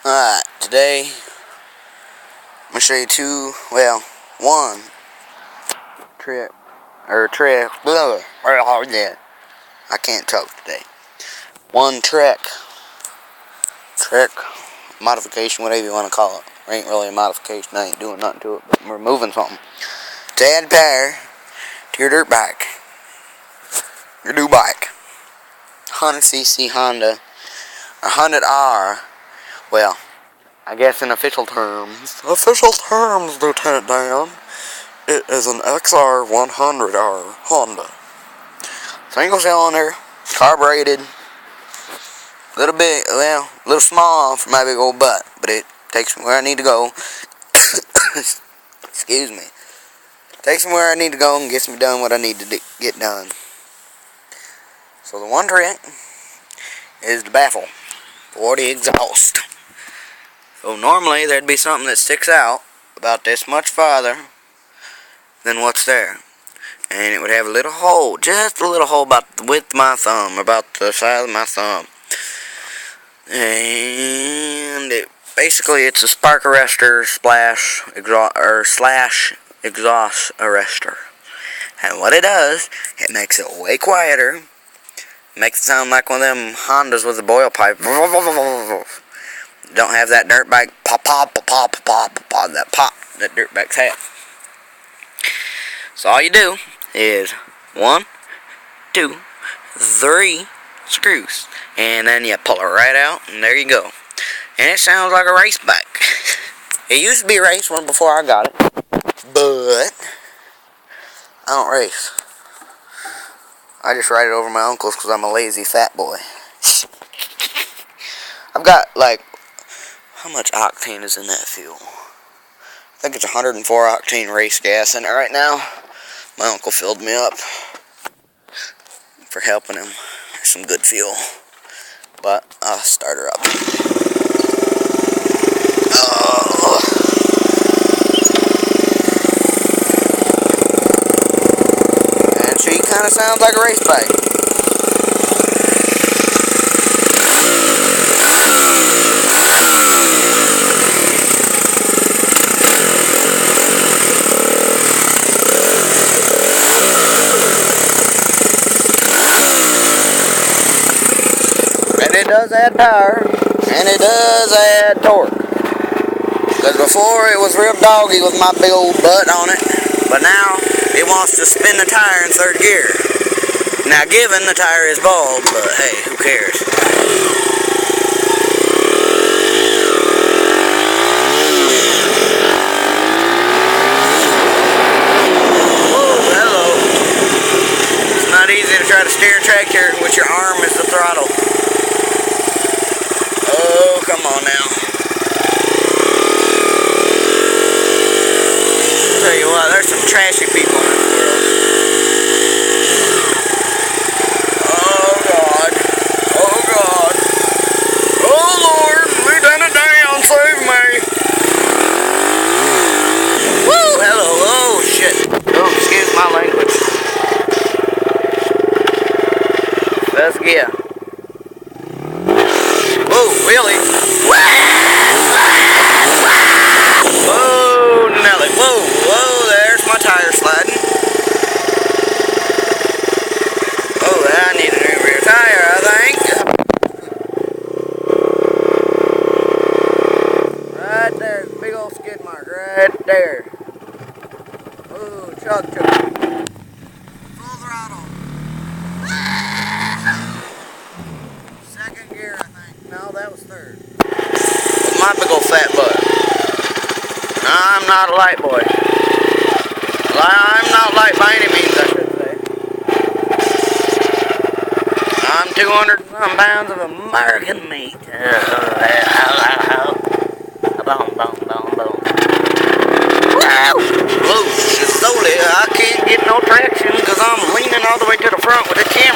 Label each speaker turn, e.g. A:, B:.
A: Alright, today I'm going to show you one trick, blah, yeah, I can't talk today. One trick, modification, whatever you want to call it. It ain't really a modification, I ain't doing nothing to it, but I'm removing something. To add power to your dirt bike, your new bike. 100cc Honda, 100R, well, I guess in official terms, Lieutenant Dan, it is an xr100r Honda. Single cylinder, carbureted, little small for my big old butt, but it takes me where I need to go. Excuse me. Takes me where I need to go and gets me done what I need to get done. So the one trick is the baffle for the exhaust. So normally there'd be something that sticks out about this much farther than what's there. And it would have a little hole, just a little hole about the width of my thumb, about the size of my thumb. And basically it's a spark arrestor slash exhaust arrestor. And what it does, it makes it way quieter. Makes it sound like one of them Hondas with a boil pipe. Don't have that dirt bike pop, that pop that dirt bikes have. So all you do is 1, 2, 3 screws, and then you pull it right out, and there you go. And it sounds like a race bike. It used to be a race one before I got it, but I don't race. I just ride it over my uncles because I'm a lazy fat boy. I've got, like, how much octane is in that fuel? I think it's 104 octane race gas in it right now. My uncle filled me up for helping him. Some good fuel. But I'll start her up. Oh. And she kind of sounds like a race bike. It does add power, and it does add torque. Because before it was real doggy with my big old butt on it, but now it wants to spin the tire in 3rd gear. Now given the tire is bald, but hey, who cares? Whoa, hello. It's not easy to try to steer a tractor with your arm as the throttle. Oh, come on now. I'll tell you what, there's some trashy people in this world. Oh, God. Oh, God. Oh, Lord. Lieutenant Dan, save me. Woo, hello. Oh, shit. Oh, excuse my language. Let's get. Whoa, really? Whoa, Nelly. Whoa, there's my tire sliding. Oh, I need a new rear tire, I think. Right there, big old skid mark, right there. Oh, chug. Full throttle. 2nd gear, I think. No, that was 3rd. With my big old fat butt. I'm not a light boy. I'm not light by any means, I should say. I'm 200 and some pounds of American meat. Boom. Whoa, slowly, I can't get no traction because I'm leaning all the way to the front with the camera.